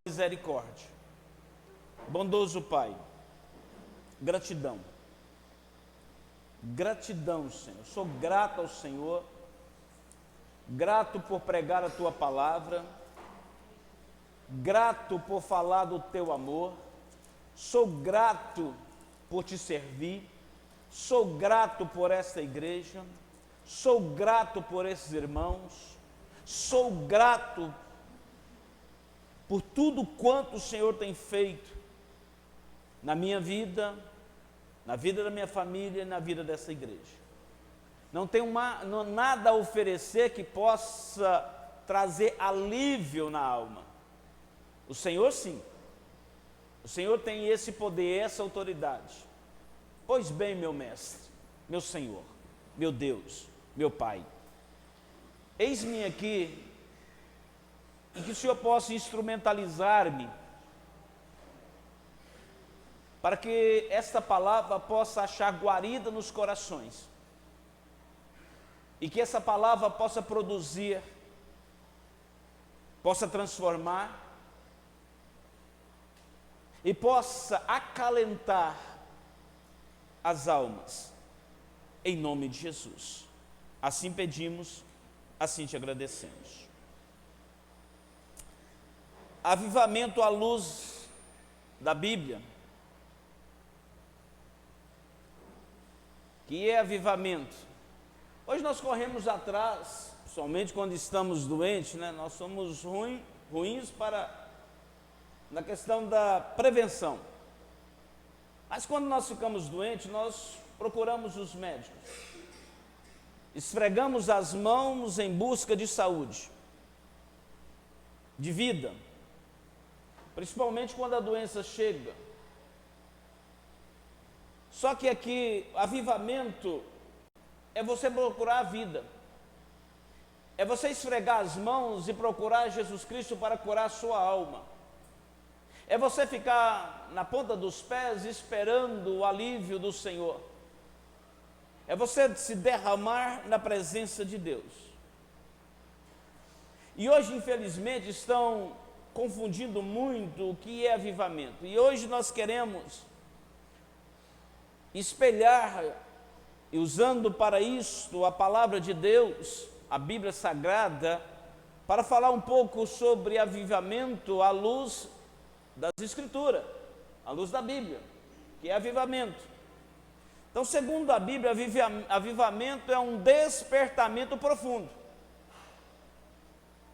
misericórdia. Bondoso Pai, gratidão. Gratidão, Senhor. Sou grato ao Senhor, grato por pregar a Tua palavra, grato por falar do Teu amor, sou grato por Te servir, sou grato por esta igreja, sou grato por esses irmãos, sou grato por tudo quanto o Senhor tem feito na minha vida, na vida da minha família e na vida dessa igreja. Não tenho nada a oferecer que possa trazer alívio na alma. O Senhor sim, o Senhor tem esse poder, essa autoridade. Pois bem, meu mestre, meu Senhor, meu Deus, meu Pai, eis-me aqui, e que o Senhor possa instrumentalizar-me, para que esta palavra possa achar guarida nos corações, e que essa palavra possa produzir, possa transformar, e possa acalentar as almas, em nome de Jesus. Assim pedimos, assim te agradecemos. Avivamento à luz da Bíblia. Que é avivamento? Hoje nós corremos atrás, principalmente quando estamos doentes, né? Nós somos ruins na questão da prevenção. Mas quando nós ficamos doentes, nós procuramos os médicos. Esfregamos as mãos em busca de saúde, de vida. Principalmente quando a doença chega. Só que aqui, avivamento é você procurar a vida. É você esfregar as mãos e procurar Jesus Cristo para curar a sua alma. É você ficar na ponta dos pés esperando o alívio do Senhor. É você se derramar na presença de Deus. E hoje, infelizmente, estão confundindo muito o que é avivamento. E hoje nós queremos espelhar, e usando para isto a palavra de Deus, a Bíblia Sagrada, para falar um pouco sobre avivamento à luz das Escrituras, à luz da Bíblia, que é avivamento. Então, segundo a Bíblia, avivamento é um despertamento profundo.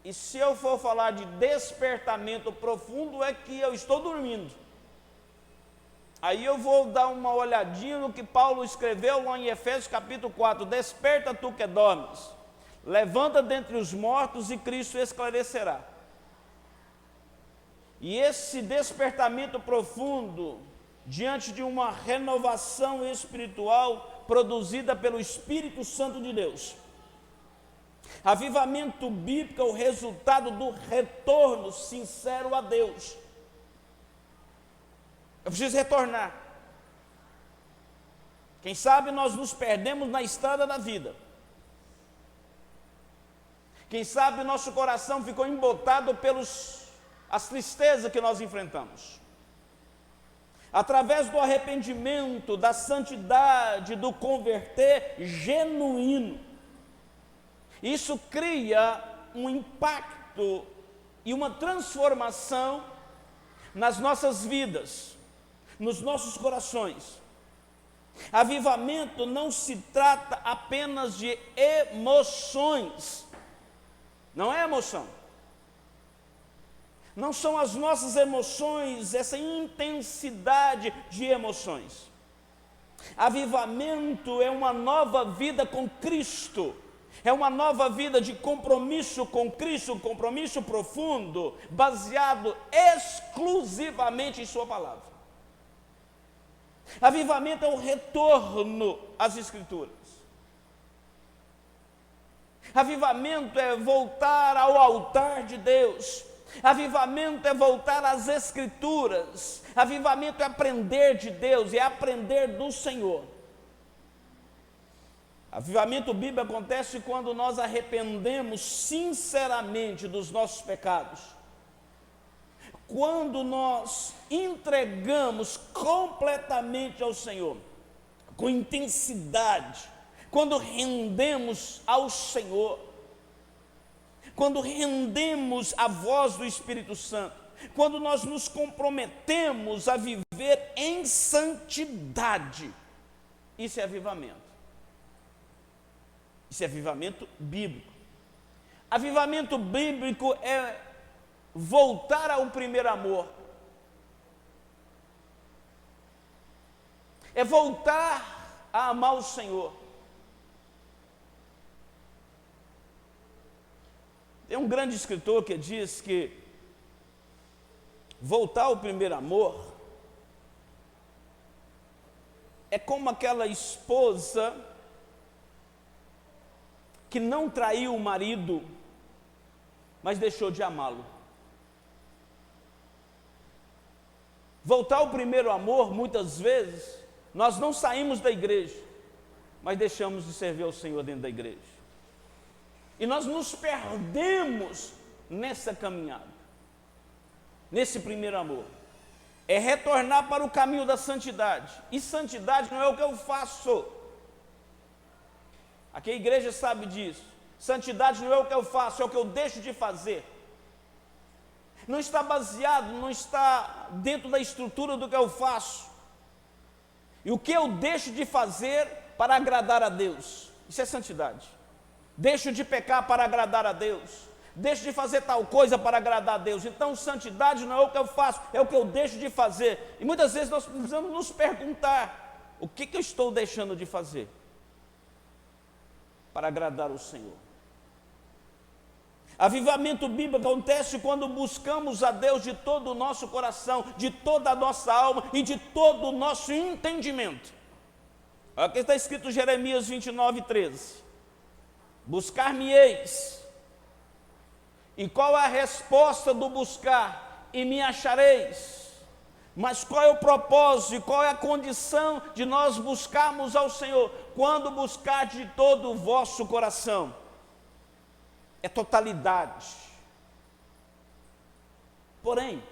E se eu for falar de despertamento profundo, é que eu estou dormindo. Aí eu vou dar uma olhadinha no que Paulo escreveu lá em Efésios capítulo 4. Desperta tu que dormes, levanta dentre os mortos e Cristo esclarecerá. E esse despertamento profundo, diante de uma renovação espiritual produzida pelo Espírito Santo de Deus. Avivamento bíblico é o resultado do retorno sincero a Deus. Eu preciso retornar. Quem sabe nós nos perdemos na estrada da vida. Quem sabe nosso coração ficou embotado as tristezas que nós enfrentamos. Através do arrependimento, da santidade, do converter genuíno, isso cria um impacto e uma transformação nas nossas vidas, nos nossos corações. Avivamento não se trata apenas de emoções, não é emoção. Não são as nossas emoções, essa intensidade de emoções. Avivamento é uma nova vida com Cristo. É uma nova vida de compromisso com Cristo, um compromisso profundo, baseado exclusivamente em Sua palavra. Avivamento é o retorno às Escrituras. Avivamento é voltar ao altar de Deus. Avivamento é voltar às Escrituras. Avivamento é aprender de Deus, é aprender do Senhor. Avivamento bíblico acontece quando nós arrependemos sinceramente dos nossos pecados. quando nós entregamos completamente ao Senhor, com intensidade, quando rendemos ao Senhor, quando rendemos a voz do Espírito Santo, quando nós nos comprometemos a viver em santidade, isso é avivamento. Isso é avivamento bíblico. Avivamento bíblico é voltar ao primeiro amor. É voltar a amar o Senhor. Tem um grande escritor que diz que voltar ao primeiro amor é como aquela esposa que não traiu o marido, mas deixou de amá-lo. Voltar ao primeiro amor, muitas vezes, nós não saímos da igreja, mas deixamos de servir ao Senhor dentro da igreja. E nós nos perdemos nessa caminhada, nesse primeiro amor. É retornar para o caminho da santidade. E santidade não é o que eu faço. Aqui a igreja sabe disso. Santidade não é o que eu faço, é o que eu deixo de fazer. Não está baseado, não está dentro da estrutura do que eu faço. E o que eu deixo de fazer para agradar a Deus. Isso é santidade. Deixo de pecar para agradar a Deus. Deixo de fazer tal coisa para agradar a Deus. Então, santidade não é o que eu faço, é o que eu deixo de fazer. E muitas vezes nós precisamos nos perguntar: o que eu estou deixando de fazer para agradar o Senhor? Avivamento bíblico acontece quando buscamos a Deus de todo o nosso coração, de toda a nossa alma e de todo o nosso entendimento. Aqui está escrito Jeremias 29:13. Buscar-me-eis. E qual é a resposta do buscar? E me achareis. Mas qual é o propósito, qual é a condição de nós buscarmos ao Senhor? Quando buscar de todo o vosso coração. É totalidade. Porém,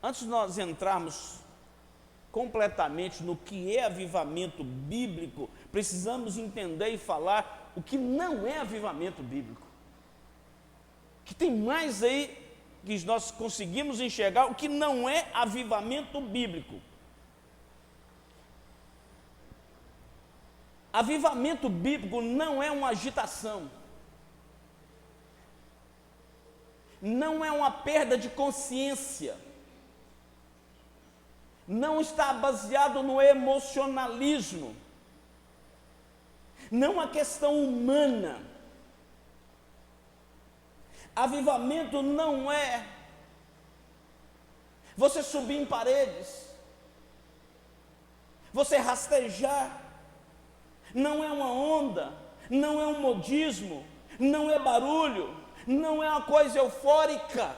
antes de nós entrarmos completamente no que é avivamento bíblico, precisamos entender e falar o que não é avivamento bíblico. Que tem mais aí que nós conseguimos enxergar o que não é avivamento bíblico. Avivamento bíblico não é uma agitação. Não é uma perda de consciência, não está baseado no emocionalismo, não é uma questão humana. Avivamento não é você subir em paredes, você rastejar, não é uma onda, não é um modismo, não é barulho, não é uma coisa eufórica.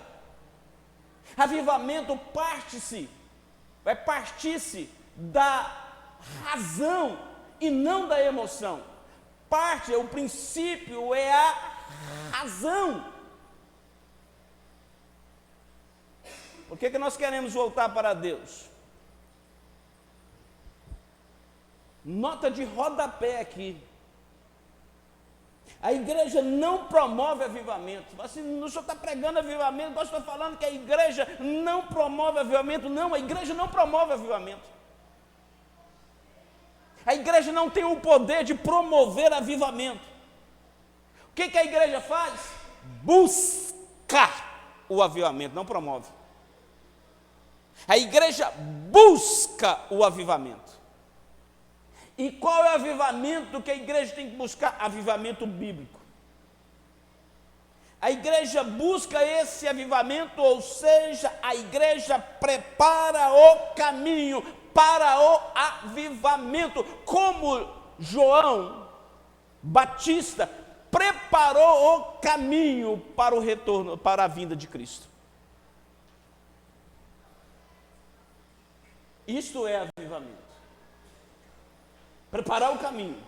Avivamento vai partir-se da razão e não da emoção. O princípio é a razão. Por que nós queremos voltar para Deus? Nota de rodapé aqui. A igreja não promove avivamento. Assim, o senhor está pregando avivamento, eu estou falando que a igreja não promove avivamento. Não, a igreja não promove avivamento. A igreja não tem o poder de promover avivamento. O que a igreja faz? Busca o avivamento, não promove. A igreja busca o avivamento. E qual é o avivamento que a igreja tem que buscar? Avivamento bíblico. A igreja busca esse avivamento, ou seja, a igreja prepara o caminho para o avivamento, como João Batista preparou o caminho para o retorno, para a vinda de Cristo. Isto é avivamento. Preparar o caminho.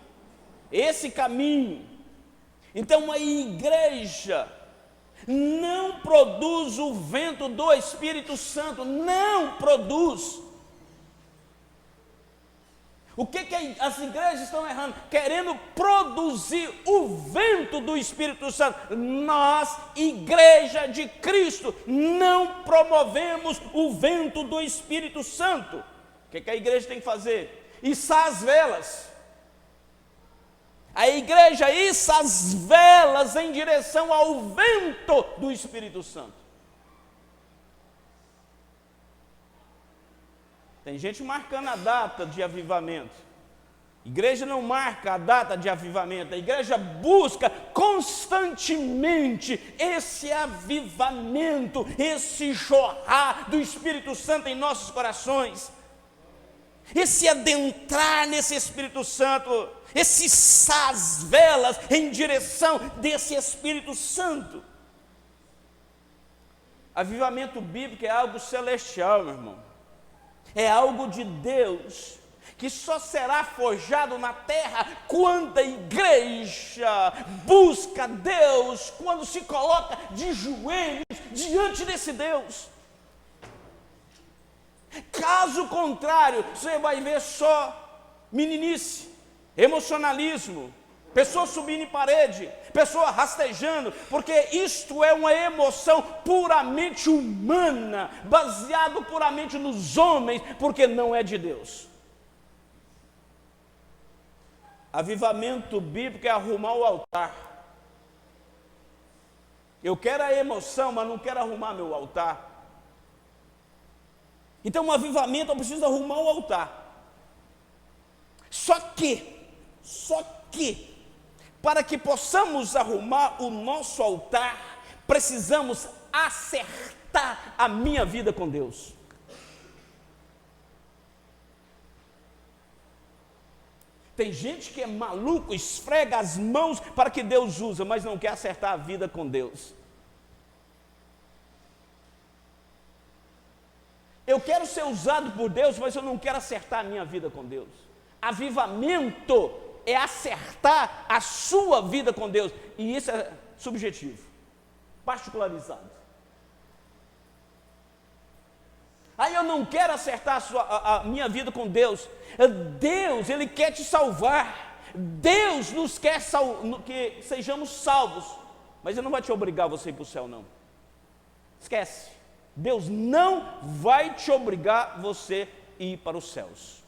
Esse caminho. Então a igreja não produz o vento do Espírito Santo, não produz. O que as igrejas estão errando? Querendo produzir o vento do Espírito Santo. Nós, igreja de Cristo, não promovemos o vento do Espírito Santo. O que a igreja tem que fazer? Içar as velas. A igreja issa as velas em direção ao vento do Espírito Santo. Tem gente marcando a data de avivamento. A igreja não marca a data de avivamento. A igreja busca constantemente esse avivamento, esse jorrar do Espírito Santo em nossos corações. Esse adentrar nesse Espírito Santo, esse içar as velas em direção desse Espírito Santo. Avivamento bíblico é algo celestial, meu irmão. É algo de Deus, que só será forjado na terra quando a igreja busca Deus, quando se coloca de joelhos diante desse Deus. Caso contrário, você vai ver só meninice, emocionalismo, pessoa subindo em parede, pessoa rastejando, porque isto é uma emoção puramente humana, baseado puramente nos homens, porque não é de Deus. Avivamento bíblico é arrumar o altar. Eu quero a emoção, mas não quero arrumar meu altar. Então, um avivamento, eu preciso arrumar o altar. Só que, para que possamos arrumar o nosso altar, precisamos acertar a minha vida com Deus. Tem gente que é maluco, esfrega as mãos para que Deus usa, mas não quer acertar a vida com Deus. Eu quero ser usado por Deus, mas eu não quero acertar a minha vida com Deus. Avivamento é acertar a sua vida com Deus. E isso é subjetivo, particularizado. Aí eu não quero acertar a minha vida com Deus. Deus, Ele quer te salvar. Deus nos quer que sejamos salvos. Mas Ele não vai te obrigar você a ir para o céu, não. Esquece. Deus não vai te obrigar você a ir para os céus.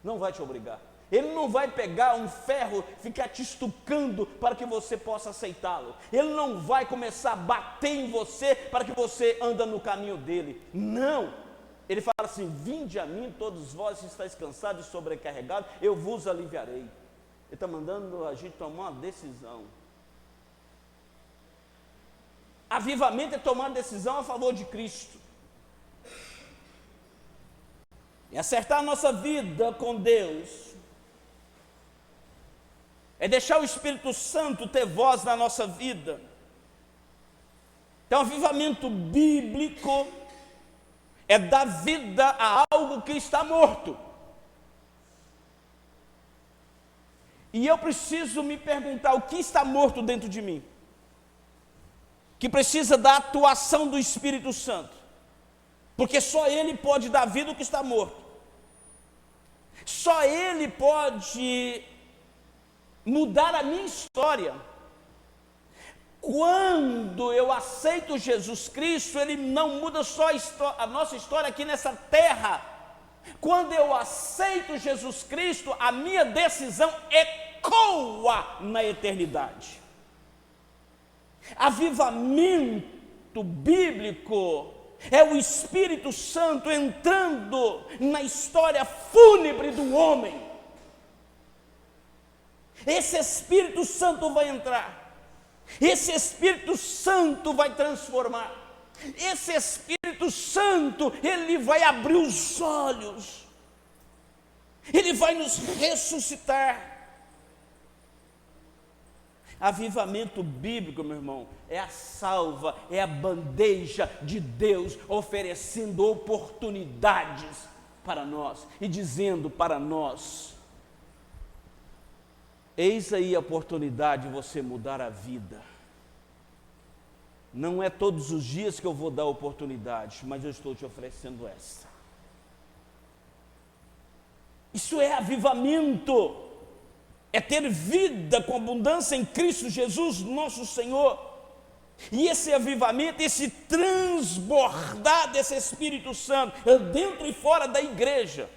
Não vai te obrigar. Ele não vai pegar um ferro, ficar te estucando para que você possa aceitá-lo. Ele não vai começar a bater em você para que você anda no caminho dele. Não. Ele fala assim: vinde a mim todos vós que estáis cansados e sobrecarregados, eu vos aliviarei. Ele está mandando a gente tomar uma decisão. Avivamento é tomar decisão a favor de Cristo. É acertar a nossa vida com Deus. É deixar o Espírito Santo ter voz na nossa vida. Então, avivamento bíblico é dar vida a algo que está morto. E eu preciso me perguntar: o que está morto dentro de mim? Que precisa da atuação do Espírito Santo. Porque só Ele pode dar vida ao que está morto. Só Ele pode mudar a minha história. Quando eu aceito Jesus Cristo, Ele não muda só a nossa história aqui nessa terra. Quando eu aceito Jesus Cristo, a minha decisão ecoa na eternidade. Avivamento bíblico é o Espírito Santo entrando na história fúnebre do homem. Esse Espírito Santo vai entrar. Esse Espírito Santo vai transformar. Esse Espírito Santo, ele vai abrir os olhos. Ele vai nos ressuscitar. Avivamento bíblico, meu irmão, é a salva, é a bandeja de Deus oferecendo oportunidades para nós e dizendo para nós: eis aí a oportunidade de você mudar a vida. Não é todos os dias que eu vou dar oportunidade, mas eu estou te oferecendo esta. Isso é avivamento, é ter vida com abundância em Cristo Jesus, nosso Senhor. E esse avivamento, esse transbordar desse Espírito Santo, dentro e fora da igreja.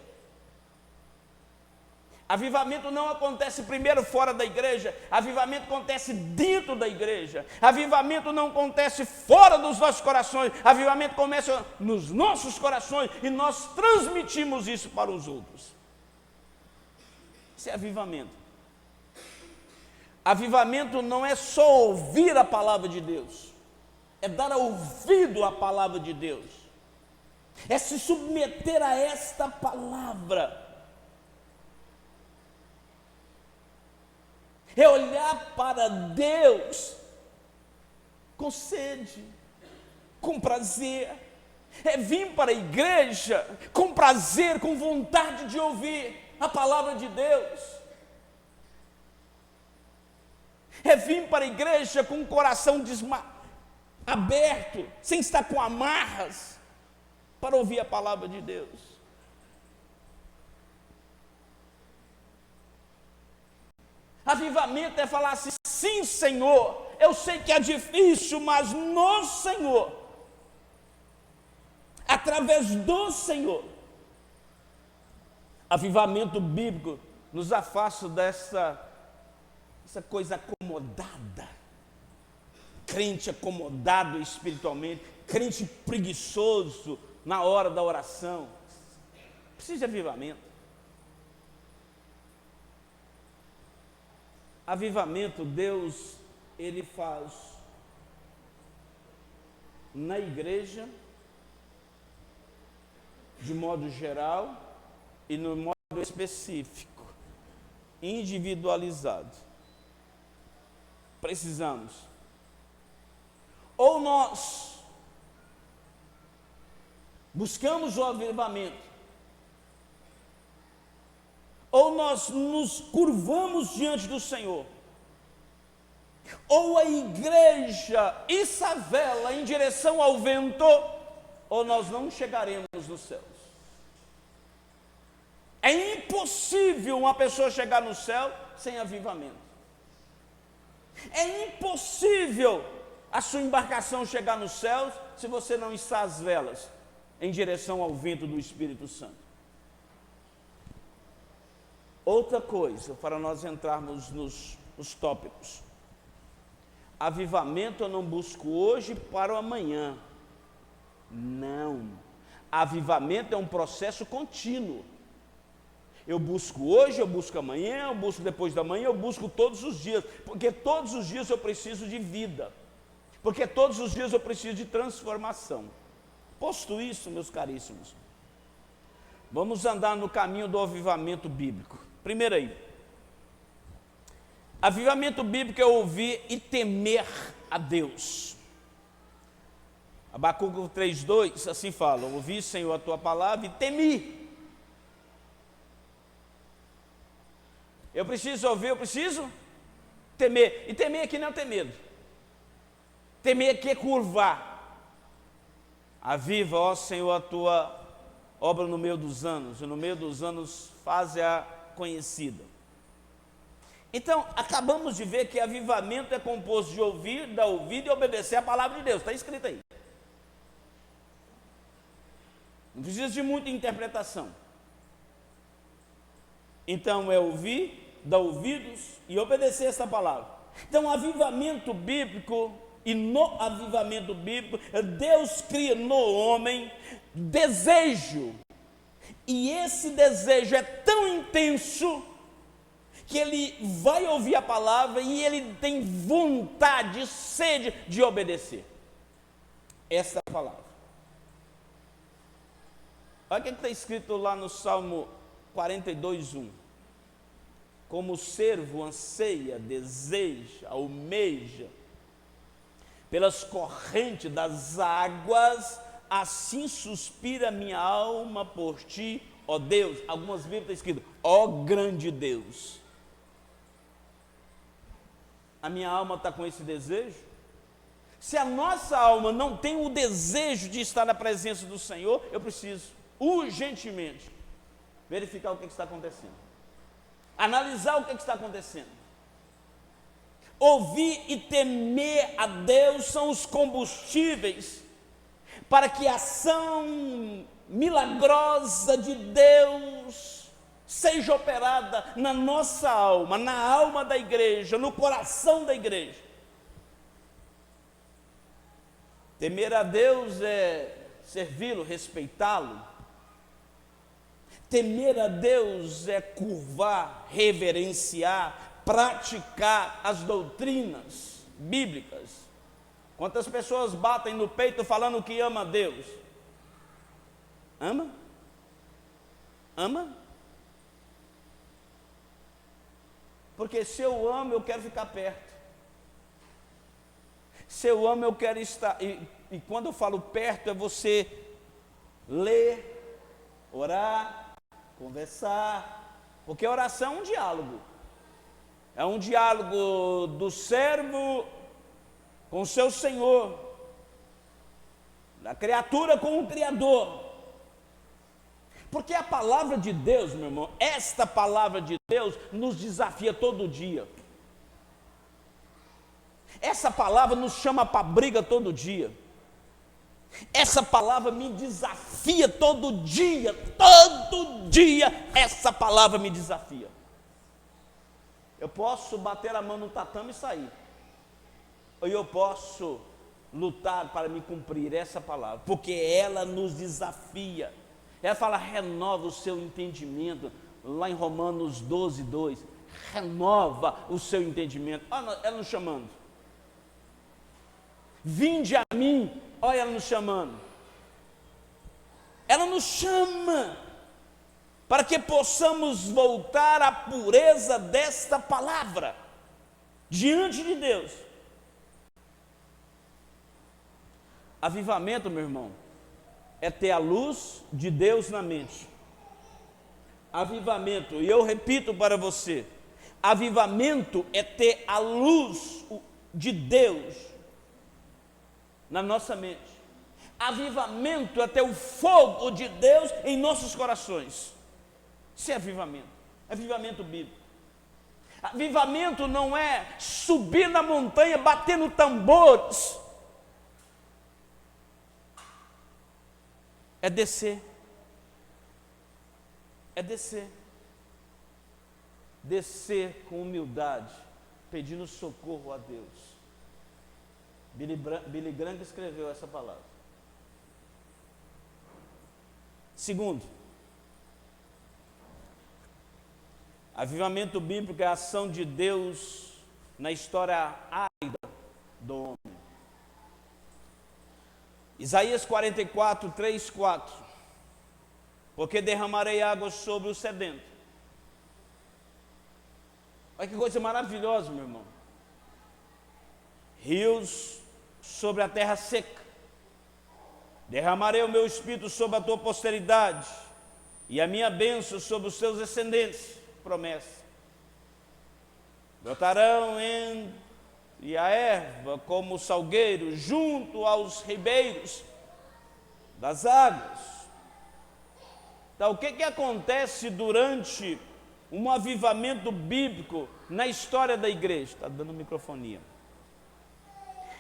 Avivamento não acontece primeiro fora da igreja, avivamento acontece dentro da igreja. Avivamento não acontece fora dos nossos corações, avivamento começa nos nossos corações e nós transmitimos isso para os outros. Isso é avivamento. Avivamento não é só ouvir a palavra de Deus, é dar ouvido à palavra de Deus, é se submeter a esta palavra, é olhar para Deus com sede, com prazer, é vir para a igreja com prazer, com vontade de ouvir a palavra de Deus, é vir para a igreja com o coração aberto, sem estar com amarras, para ouvir a palavra de Deus. Avivamento é falar assim: sim, Senhor, eu sei que é difícil, mas no Senhor, através do Senhor. Avivamento bíblico nos afasta dessa coisa acomodada, crente acomodado espiritualmente, crente preguiçoso na hora da oração. Precisa de avivamento. Avivamento, Deus, Ele faz na igreja, de modo geral, e no modo específico, individualizado. Precisamos, ou nós buscamos o avivamento, ou nós nos curvamos diante do Senhor, ou a igreja Isavela em direção ao vento, ou nós não chegaremos nos céus. É impossível uma pessoa chegar no céu sem avivamento. É impossível a sua embarcação chegar nos céus se você não está às velas, em direção ao vento do Espírito Santo. Outra coisa, para nós entrarmos nos tópicos. Avivamento eu não busco hoje para o amanhã. Não. Avivamento é um processo contínuo. Eu busco hoje, eu busco amanhã, eu busco depois da manhã, eu busco todos os dias, porque todos os dias eu preciso de vida, porque todos os dias eu preciso de transformação. Posto isso, meus caríssimos, vamos andar no caminho do avivamento bíblico. Primeiro aí, avivamento bíblico é ouvir e temer a Deus. Abacuque 3:2 assim fala: ouvi, Senhor, a tua palavra e temi. Eu preciso ouvir, eu preciso temer. E temer aqui não é ter medo. Temer aqui é curvar. Aviva, ó Senhor, a tua obra no meio dos anos, e no meio dos anos faze-a conhecida. Então, acabamos de ver que avivamento é composto de ouvir, dar ouvido e obedecer a palavra de Deus. Está escrito aí. Não precisa de muita interpretação. Então, é ouvir, dar ouvidos e obedecer essa palavra. Então, avivamento bíblico, e no avivamento bíblico, Deus cria no homem desejo. E esse desejo é tão intenso que ele vai ouvir a palavra e ele tem vontade, sede de obedecer. Essa é a palavra. Olha o que está escrito lá no Salmo 42:1. Como o servo anseia, deseja, almeja pelas correntes das águas, assim suspira minha alma por ti, ó Deus. Algumas Bíblias está escrito: ó grande Deus. A minha alma está com esse desejo? Se a nossa alma não tem o desejo de estar na presença do Senhor, eu preciso urgentemente verificar o que está acontecendo, analisar o que está acontecendo. Ouvir e temer a Deus são os combustíveis para que a ação milagrosa de Deus seja operada na nossa alma, na alma da igreja, no coração da igreja. Temer a Deus é servi-lo, respeitá-lo. Temer a Deus é curvar, reverenciar, praticar as doutrinas bíblicas. Quantas pessoas batem no peito falando que ama a Deus? Ama? Ama? Porque se eu amo, eu quero ficar perto. Se eu amo, eu quero estar. E quando eu falo perto, é você ler, orar, conversar. Porque oração é um diálogo. É um diálogo do servo com o seu Senhor, da criatura com o Criador. Porque a palavra de Deus, meu irmão, esta palavra de Deus nos desafia todo dia. Essa palavra nos chama para briga todo dia. Essa palavra me desafia todo dia essa palavra me desafia. Eu posso bater a mão no tatame e sair, ou eu posso lutar para me cumprir essa palavra, porque ela nos desafia. Ela fala, renova o seu entendimento, lá em Romanos 12, 2, renova o seu entendimento. Olha ela nos chamando, vinde a mim, olha ela nos chamando, ela nos chama, para que possamos voltar à pureza desta palavra, diante de Deus. Avivamento, meu irmão, é ter a luz de Deus na mente. Avivamento, e eu repito para você, avivamento é ter a luz de Deus na nossa mente. Avivamento é ter o fogo de Deus em nossos corações. Isso é avivamento, avivamento bíblico. Avivamento não é subir na montanha batendo tambores, é descer, descer com humildade, pedindo socorro a Deus. Billy Graham escreveu essa palavra. Segundo, avivamento bíblico é a ação de Deus na história árida do homem. Isaías 44, 3, 4. Porque derramarei água sobre o sedento. Olha que coisa maravilhosa, meu irmão. Rios sobre a terra seca. Derramarei o meu espírito sobre a tua posteridade, e a minha bênção sobre os seus descendentes. Promessa. Brotarão e a erva como o salgueiro junto aos ribeiros das águas. Então, o que acontece durante um avivamento bíblico na história da igreja? Está dando microfonia.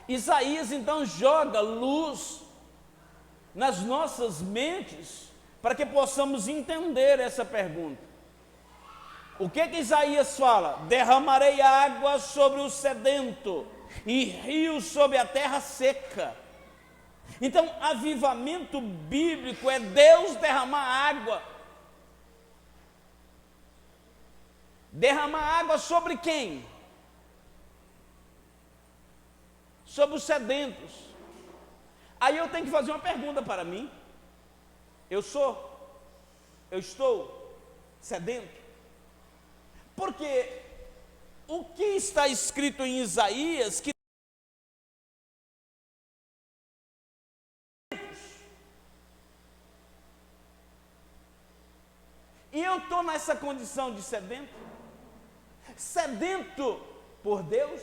Isaías então joga luz nas nossas mentes para que possamos entender essa pergunta. O que Isaías fala? Derramarei água sobre o sedento e rios sobre a terra seca. Então, avivamento bíblico é Deus derramar água. Derramar água sobre quem? Sobre os sedentos. Aí eu tenho que fazer uma pergunta para mim. Eu estou sedento? Porque o que está escrito em Isaías que e eu estou nessa condição de sedento? Sedento por Deus?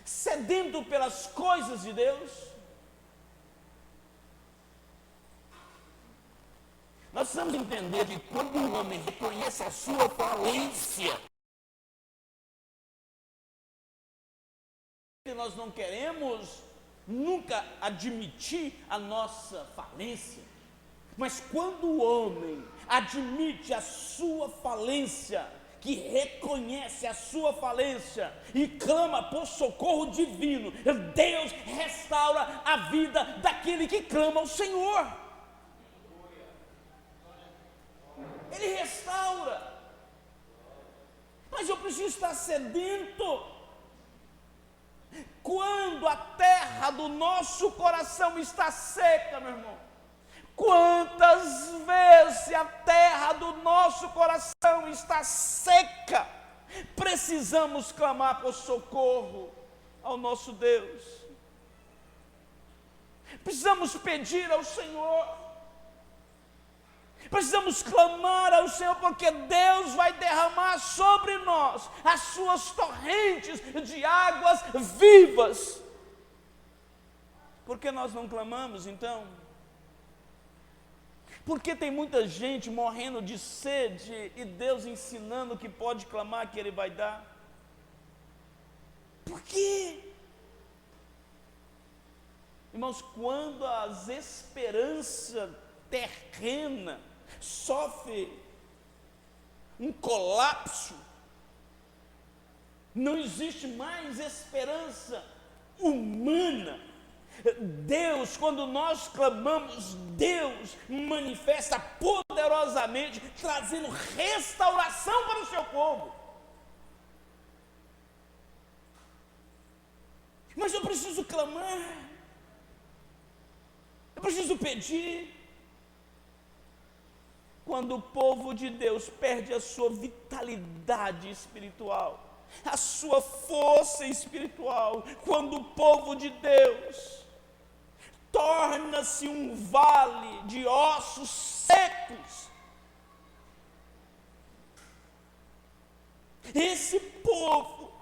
sedento pelas coisas de Deus. Nós precisamos entender que quando um homem reconhece a sua falência, nós não queremos nunca admitir a nossa falência, mas quando o homem admite a sua falência, que reconhece a sua falência e clama por socorro divino, Deus restaura a vida daquele que clama ao Senhor. Ele restaura. Mas eu preciso estar sedento. Quando a terra do nosso coração está seca, meu irmão, quantas vezes a terra do nosso coração está seca, precisamos clamar por socorro ao nosso Deus, precisamos pedir ao Senhor, precisamos clamar ao Senhor, porque Deus vai derramar sobre nós as suas torrentes de águas vivas. Por que nós não clamamos então? Porque tem muita gente morrendo de sede e Deus ensinando que pode clamar, que Ele vai dar. Por quê? Irmãos, quando as esperanças terrenas sofrem um colapso, não existe mais esperança humana. Deus, quando nós clamamos, Deus manifesta poderosamente, trazendo restauração para o seu povo. Mas eu preciso clamar, eu preciso pedir. Quando o povo de Deus perde a sua vitalidade espiritual, a sua força espiritual, quando o povo de Deus torna-se um vale de ossos secos, esse povo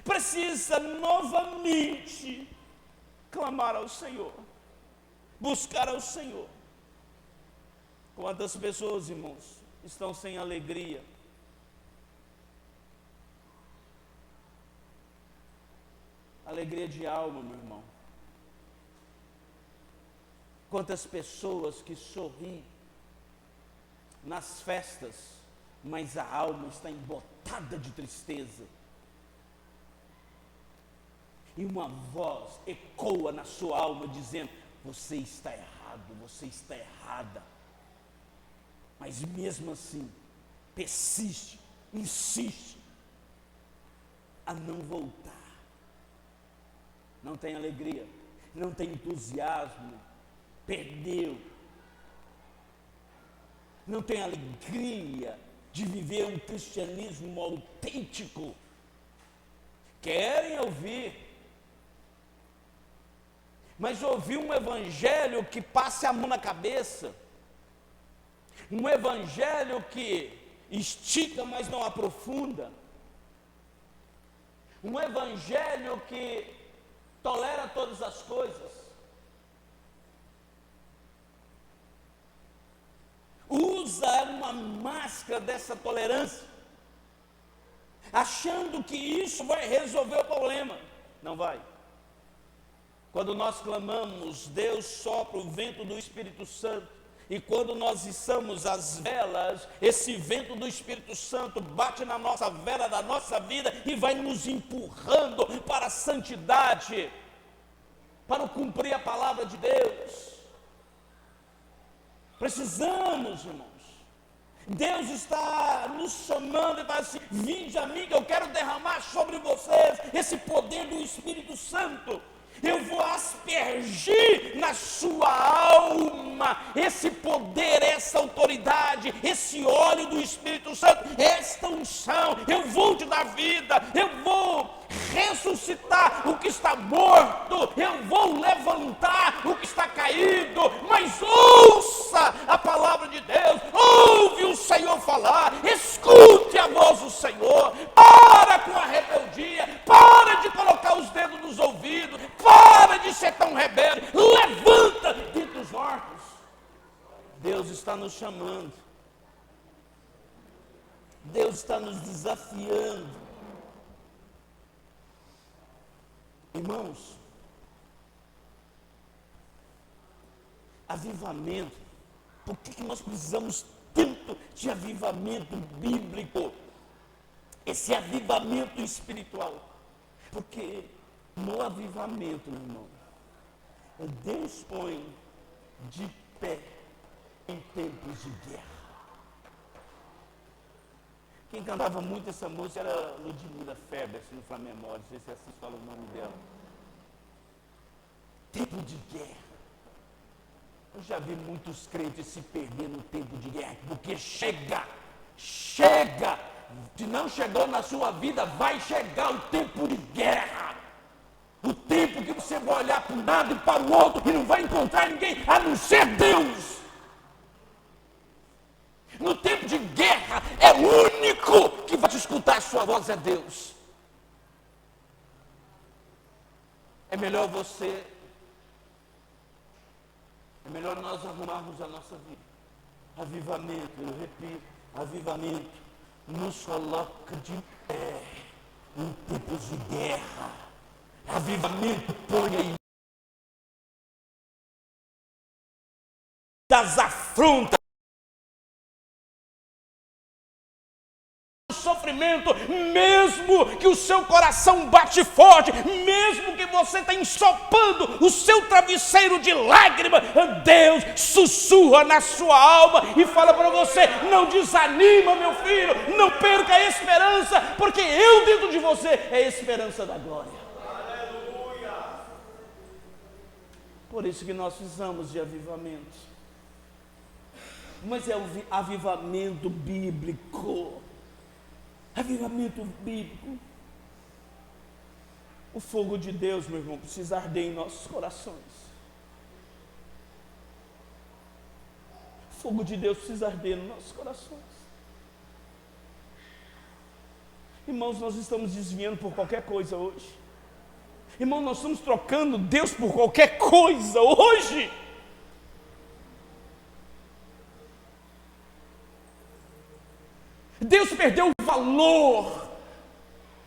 precisa novamente clamar ao Senhor, buscar ao Senhor. Quantas pessoas, irmãos, estão sem alegria? Alegria de alma, meu irmão. Quantas pessoas que sorriem nas festas, mas a alma está embotada de tristeza. E uma voz ecoa na sua alma dizendo: você está errado, você está errada. Mas mesmo assim, persiste, insiste a não voltar. Não tem alegria, não tem entusiasmo, perdeu. Não tem alegria de viver um cristianismo autêntico. Querem ouvir, mas ouvir um evangelho que passe a mão na cabeça, um evangelho que estica, mas não aprofunda, um evangelho que tolera todas as coisas, usa uma máscara dessa tolerância, achando que isso vai resolver o problema. Não vai. Quando nós clamamos, Deus sopra o vento do Espírito Santo. E quando nós içamos as velas, esse vento do Espírito Santo bate na nossa vela da nossa vida e vai nos empurrando para a santidade, para cumprir a palavra de Deus. Precisamos, irmãos. Deus está nos chamando e está assim: vinde a mim que eu quero derramar sobre vocês esse poder do Espírito Santo. Eu vou aspergir na sua alma esse poder, essa autoridade, esse óleo do Espírito Santo, esta unção. Eu vou te dar vida, eu vou ressuscitar o que está morto, eu vou levantar o que está caído. Mas ouça a palavra de Deus, ouve o Senhor falar, escute a voz do Senhor, para com a rebeldia, para de colocar os dedos nos ouvidos, para de ser tão rebelde, levanta dentre os mortos. Deus está nos chamando, Deus está nos desafiando. Irmãos, avivamento, por que nós precisamos tanto de avivamento bíblico? Esse avivamento espiritual. Porque no avivamento, meu irmão, Deus põe de pé em tempos de guerra. Quem cantava muito essa música era Ludmila Feber, se não for a memória, não sei se assim fala o nome dela. Tempo de guerra. Eu já vi muitos crentes se perder no tempo de guerra, porque chega, se não chegou na sua vida, vai chegar o tempo de guerra. O tempo que você vai olhar para um lado e para o outro e não vai encontrar ninguém a não ser Deus. No tempo de guerra, é o único que vai te escutar a sua voz, é Deus. É melhor nós arrumarmos a nossa vida. Avivamento, eu repito, avivamento nos coloca de pé em tempos de guerra. Avivamento põe aí das afrontas, sofrimento, mesmo que o seu coração bate forte, mesmo que você está ensopando o seu travesseiro de lágrimas, Deus sussurra na sua alma e fala para você: não desanima, meu filho, não perca a esperança, porque eu dentro de você é a esperança da glória. Aleluia. Por isso que nós precisamos de avivamento, mas é o avivamento bíblico. Avivamento bíblico. O fogo de Deus, meu irmão, precisa arder em nossos corações. O fogo de Deus precisa arder nos nossos corações. Irmãos, nós estamos desviando por qualquer coisa hoje. Irmão, nós estamos trocando Deus por qualquer coisa hoje. Deus perdeu o valor,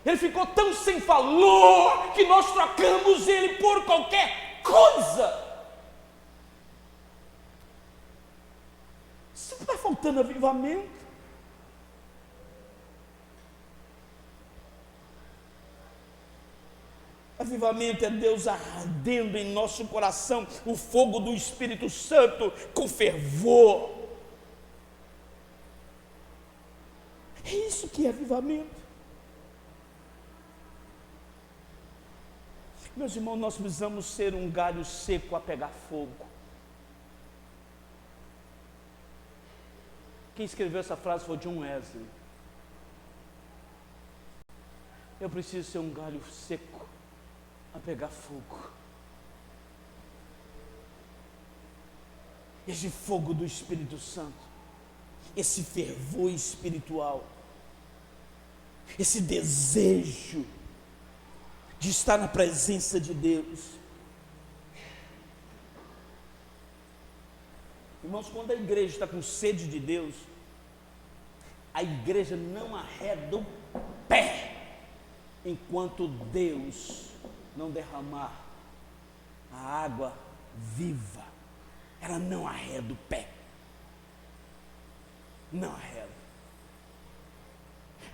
Ele ficou tão sem valor que nós trocamos Ele por qualquer coisa. Está faltando avivamento. Avivamento é Deus ardendo em nosso coração o fogo do Espírito Santo com fervor. É isso que é avivamento. Meus irmãos, nós precisamos ser um galho seco a pegar fogo. Quem escreveu essa frase foi John Wesley. Eu preciso ser um galho seco a pegar fogo. Esse fogo do Espírito Santo, esse fervor espiritual, esse desejo de estar na presença de Deus. Irmãos, quando a igreja está com sede de Deus, a igreja não arreda o pé enquanto Deus não derramar a água viva. Ela não arreda o pé. Não arreda.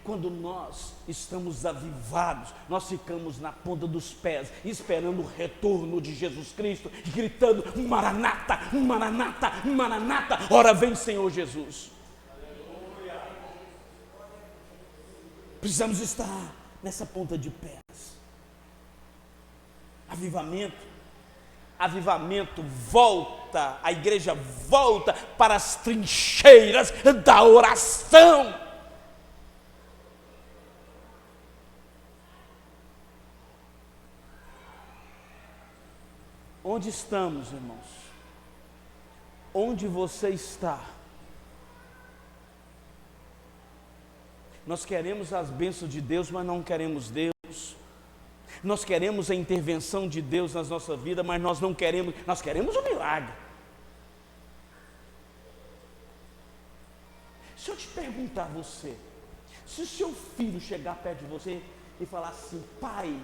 Quando nós estamos avivados, nós ficamos na ponta dos pés, esperando o retorno de Jesus Cristo, e gritando: Maranata, Maranata, Maranata, ora vem Senhor Jesus. Aleluia. Precisamos estar nessa ponta de pés. Avivamento volta, a igreja volta para as trincheiras da oração. Onde estamos, irmãos? Onde você está? Nós queremos as bênçãos de Deus, mas não queremos Deus. Nós queremos a intervenção de Deus nas nossas vidas, mas nós não queremos, nós queremos um milagre. Se eu te perguntar a você, se o seu filho chegar perto de você e falar assim: pai,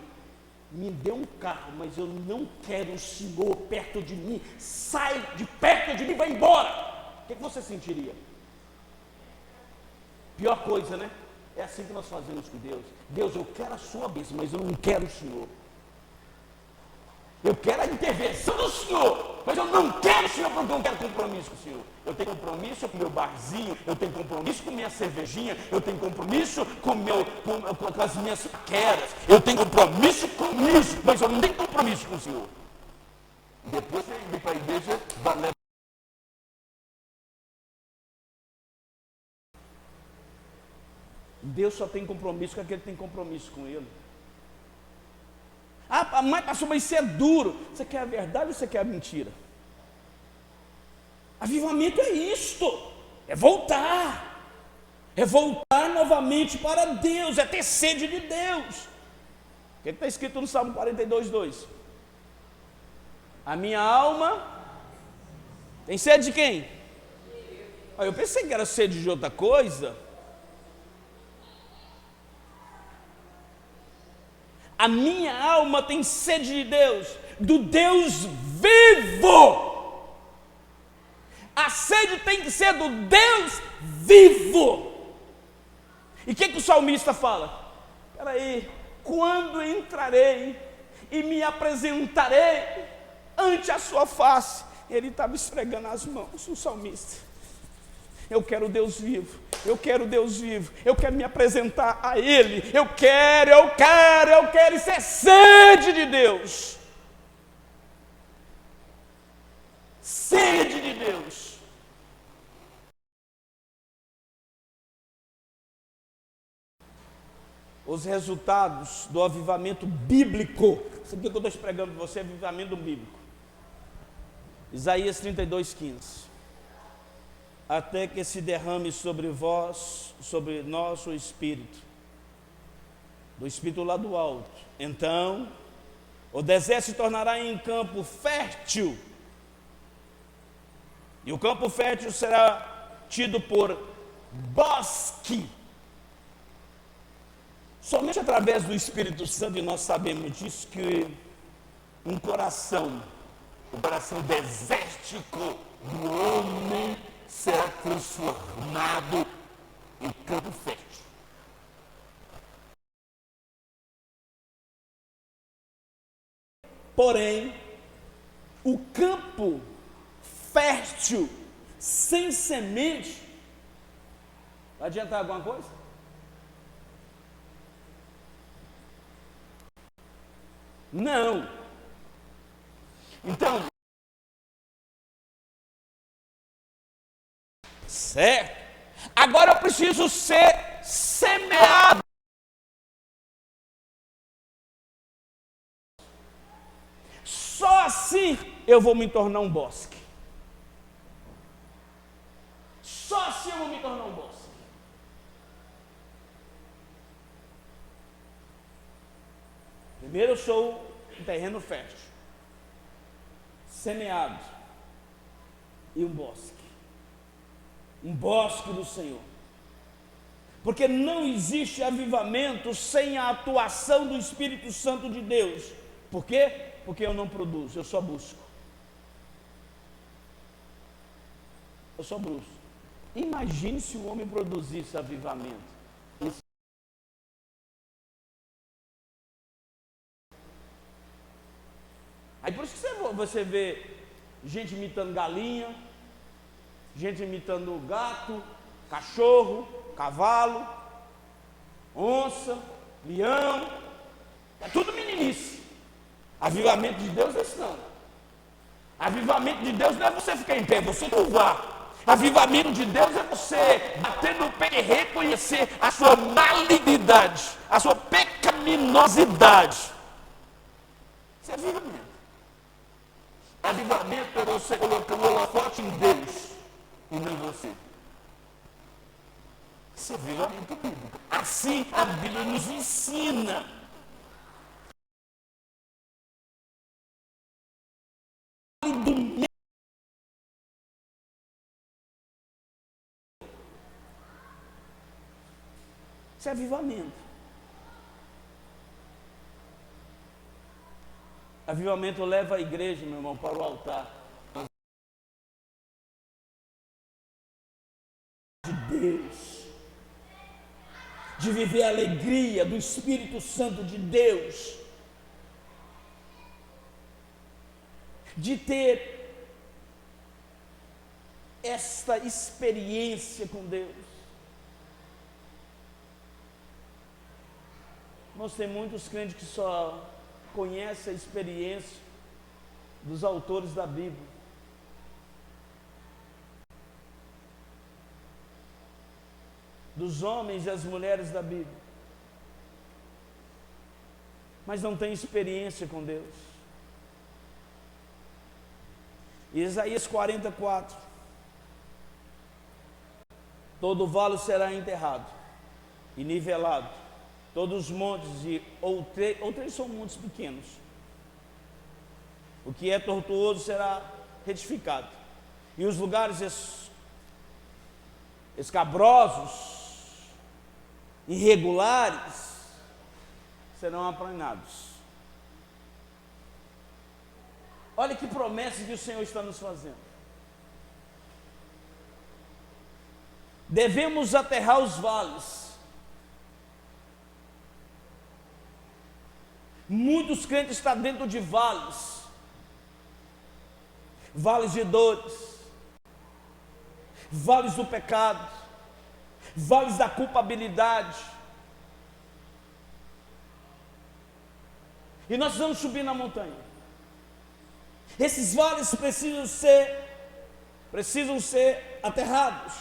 me dê um carro, mas eu não quero o senhor perto de mim, sai de perto de mim, vai embora, o que você sentiria? Pior coisa, né? É assim que nós fazemos com Deus. Deus, eu quero a sua bênção, mas eu não quero o senhor. Eu quero a intervenção do senhor, mas eu não quero o senhor, porque eu não quero compromisso com o senhor. Eu tenho compromisso com o meu barzinho, eu tenho compromisso com minha cervejinha, eu tenho compromisso com as minhas paqueras, eu tenho compromisso com isso, mas eu não tenho compromisso com o senhor. Depois você vem para a igreja, vai levar. Deus só tem compromisso com aquele que tem compromisso com Ele. Ah, mas pastor, mas isso é duro. Você quer a verdade ou você quer a mentira? Avivamento é isto. É voltar. É voltar novamente para Deus. É ter sede de Deus. O que está escrito no Salmo 42:2? A minha alma tem sede de quem? Eu pensei que era sede de outra coisa. A minha alma tem sede de Deus, do Deus vivo. A sede tem que ser do Deus vivo. E o que o salmista fala? Espera aí, quando entrarei e me apresentarei ante a sua face? Ele estava esfregando as mãos, o salmista. Eu quero Deus vivo, eu quero Deus vivo, eu quero me apresentar a Ele, eu quero, isso é sede de Deus. Sede de Deus. Os resultados do avivamento bíblico, isso aqui que eu estou pregando para você é avivamento bíblico. Isaías 32:15. Até que se derrame sobre vós, sobre nós o Espírito, do Espírito lá do alto. Então, o deserto se tornará em campo fértil, e o campo fértil será tido por bosque. Somente através do Espírito Santo, e nós sabemos disso, que um coração, o coração desértico do homem, será transformado em campo fértil. Porém, o campo fértil, sem semente, vai adiantar alguma coisa? Não. Então, certo? Agora eu preciso ser semeado. Só assim eu vou me tornar um bosque. Só assim eu vou me tornar um bosque. Primeiro eu sou um terreno fértil, semeado, e um bosque. Um bosque do Senhor. Porque não existe avivamento sem a atuação do Espírito Santo de Deus. Por quê? Porque eu não produzo, eu só busco. Eu só busco. Imagine se o homem produzisse avivamento. Aí por isso que você vê gente imitando galinha, gente imitando gato, cachorro, cavalo, onça, leão, é tudo meninice. Avivamento de Deus é isso não. Avivamento de Deus não é você ficar em pé, é você louvar. Avivamento de Deus é você bater no pé e reconhecer a sua malignidade, a sua pecaminosidade. Isso é avivamento. Avivamento é você colocando o holofote em Deus e não em você. Isso é avivamento bíblico. Assim a Bíblia nos ensina. Isso é avivamento. Avivamento leva a igreja, meu irmão, para o altar de Deus, de viver a alegria do Espírito Santo de Deus, de ter esta experiência com Deus. Nós temos muitos crentes que só conhecem a experiência dos autores da Bíblia. Dos homens e as mulheres da Bíblia. Mas não tem experiência com Deus. Isaías 44. Todo vale será enterrado e nivelado. Todos os montes, ou três são montes pequenos. O que é tortuoso será retificado. E os lugares escabrosos, irregulares, serão aplanados. Olha que promessa que o Senhor está nos fazendo. Devemos aterrar os vales. Muitos crentes estão dentro de vales. Vales de dores. Vales do pecado. Vales da culpabilidade. E nós vamos subir na montanha. Esses vales precisam ser aterrados.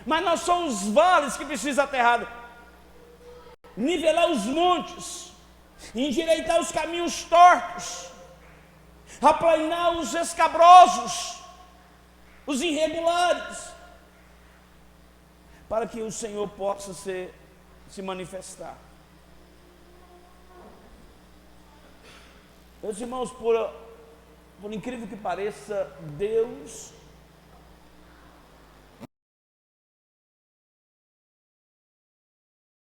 Mas não são os vales que precisam aterrar. Nivelar os montes, endireitar os caminhos tortos, aplanar os escabrosos, os irregulares, para que o Senhor possa se manifestar. Meus irmãos, por incrível que pareça, Deus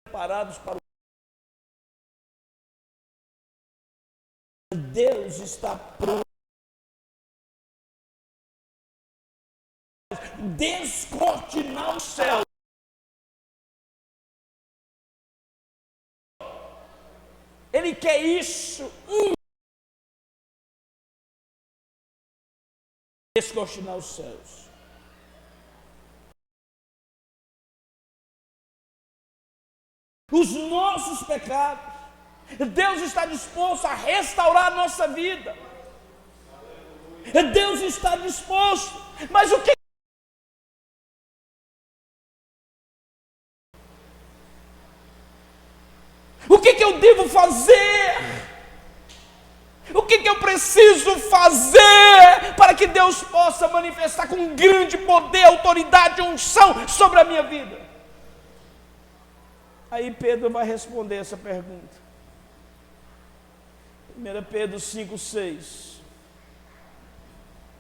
preparados para Deus está pronto. Descortinar o céu. Ele quer isso. Descortinar os céus. Os nossos pecados. Deus está disposto a restaurar a nossa vida. Deus está disposto. Mas o que eu devo fazer? O que eu preciso fazer para que Deus possa manifestar com grande poder, autoridade e unção sobre a minha vida? Aí Pedro vai responder essa pergunta. 1 Pedro 5,6.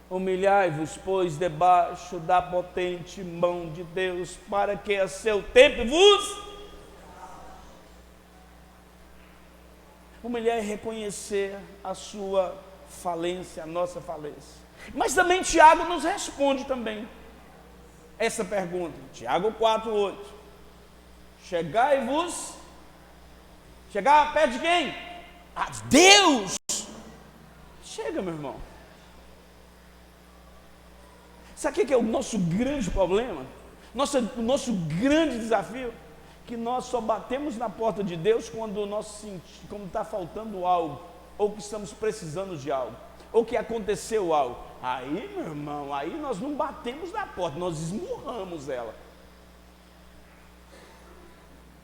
Humilhai-vos, pois, debaixo da potente mão de Deus, para que a seu tempo vos... Humilhar é reconhecer a sua falência, a nossa falência. Mas também Tiago nos responde também essa pergunta. Tiago 4,8. Chegai-vos. Chegar perto de quem? A Deus. Chega, meu irmão. Sabe o que é o nosso grande problema? O nosso grande desafio? Que nós só batemos na porta de Deus quando está faltando algo, ou que estamos precisando de algo, ou que aconteceu algo. Aí, meu irmão, aí nós não batemos na porta, nós esmurramos ela,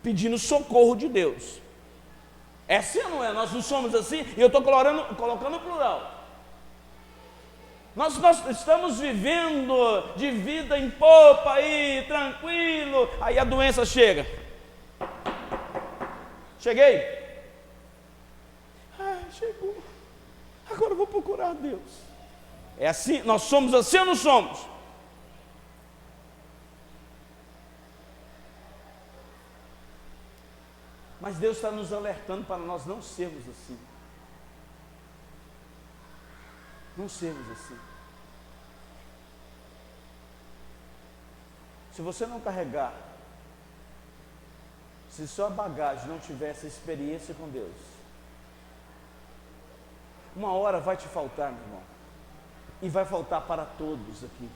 pedindo socorro de Deus. É assim ou não é? Nós não somos assim, e eu estou colocando plural. Nós estamos vivendo de vida em popa aí, tranquilo. Aí a doença chega. Cheguei. Chegou. Agora eu vou procurar Deus. É assim, nós somos assim ou não somos? Mas Deus está nos alertando para nós não sermos assim. Não sermos assim. Se você não carregar, se sua bagagem não tiver essa experiência com Deus, uma hora vai te faltar, meu irmão. E vai faltar para todos aqui.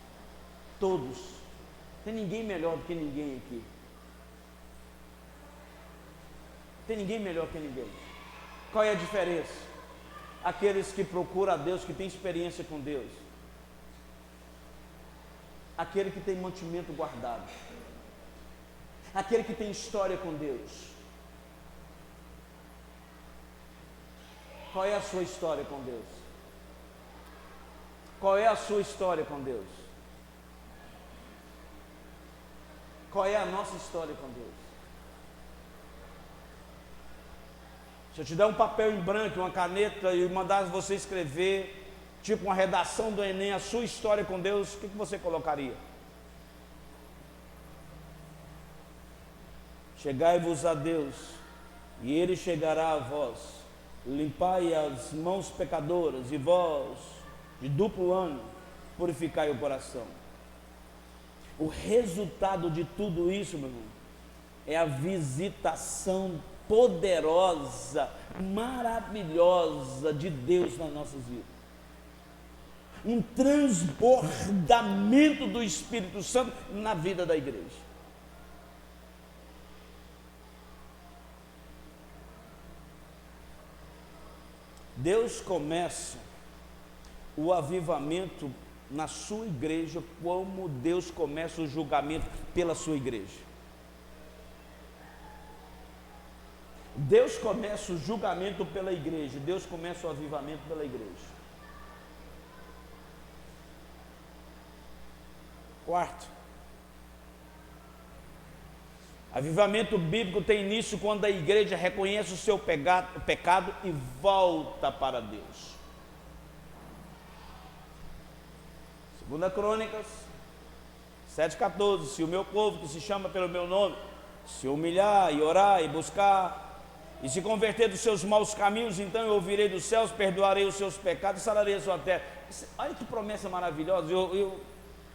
Todos. Não tem ninguém melhor do que ninguém aqui. Não tem ninguém melhor que ninguém. Qual é a diferença? Aqueles que procuram a Deus, que têm experiência com Deus. Aquele que tem mantimento guardado. Aquele que tem história com Deus. Qual é a sua história com Deus? Qual é a sua história com Deus? Qual é a nossa história com Deus? Se eu te der um papel em branco, uma caneta e mandar você escrever, tipo uma redação do Enem, a sua história com Deus, o que você colocaria? Chegai-vos a Deus, e Ele chegará a vós. Limpai as mãos pecadoras, e vós, de duplo ânimo, purificai o coração. O resultado de tudo isso, meu irmão, é a visitação poderosa, maravilhosa de Deus nas nossas vidas. Um transbordamento do Espírito Santo na vida da igreja. Deus começa o avivamento na sua igreja, como Deus começa o julgamento pela sua igreja. Deus começa o julgamento pela igreja, Deus começa o avivamento pela igreja. Quarto, avivamento bíblico tem início quando a igreja reconhece o seu pecado e volta para Deus. 2 Crônicas 7,14, se o meu povo que se chama pelo meu nome se humilhar e orar e buscar e se converter dos seus maus caminhos, então eu ouvirei dos céus, perdoarei os seus pecados e sararei a sua terra. Olha que promessa maravilhosa. Eu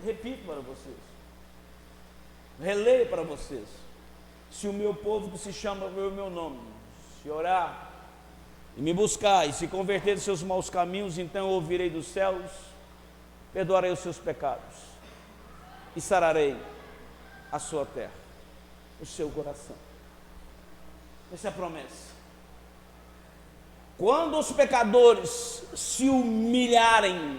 repito para vocês, releio para vocês. Se o meu povo que se chama pelo meu nome se orar e me buscar e se converter dos seus maus caminhos, então eu ouvirei dos céus, perdoarei os seus pecados e sararei a sua terra, o seu coração. Essa é a promessa. Quando os pecadores se humilharem,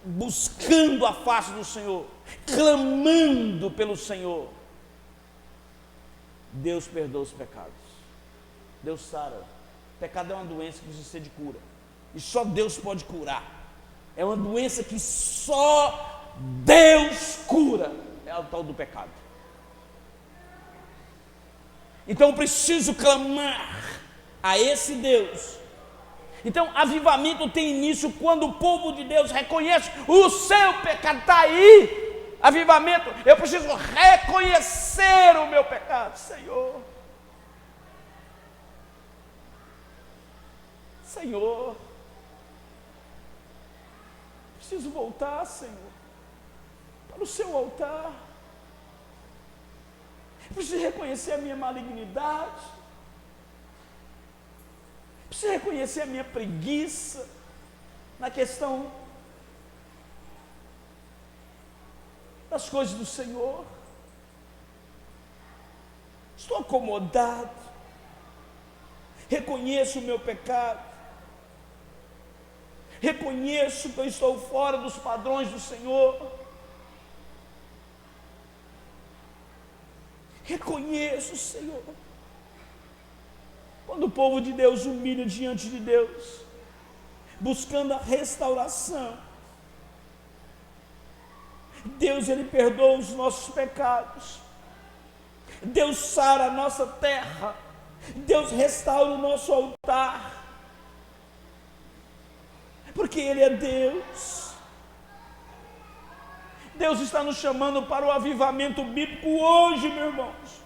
buscando a face do Senhor, clamando pelo Senhor, Deus perdoa os pecados. Deus sara. O pecado é uma doença que precisa ser de cura. E só Deus pode curar. É uma doença que só Deus cura. É o tal do pecado. Então eu preciso clamar a esse Deus. Então avivamento tem início quando o povo de Deus reconhece o seu pecado. Está aí, avivamento. Eu preciso reconhecer o meu pecado. Senhor, preciso voltar, Senhor, para o seu altar. Preciso reconhecer a minha malignidade, preciso reconhecer a minha preguiça na questão das coisas do Senhor. Estou acomodado, reconheço o meu pecado, reconheço que eu estou fora dos padrões do Senhor. Reconheço, Senhor. Quando o povo de Deus humilha diante de Deus, buscando a restauração, Deus, Ele perdoa os nossos pecados. Deus sara a nossa terra. Deus restaura o nosso altar. Porque Ele é Deus. Deus está nos chamando para o avivamento bíblico hoje, meus irmãos.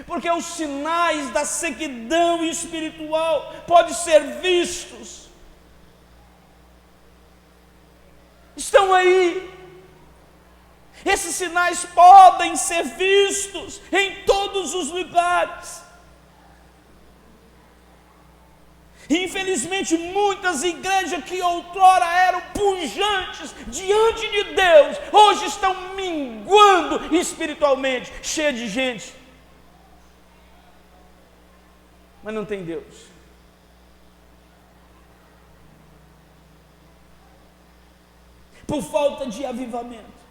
Porque os sinais da sequidão espiritual podem ser vistos. Estão aí. Esses sinais podem ser vistos em todos os lugares. Infelizmente, muitas igrejas que outrora eram pujantes diante de Deus, hoje estão minguando espiritualmente, cheias de gente, mas não tem Deus. Por falta de avivamento.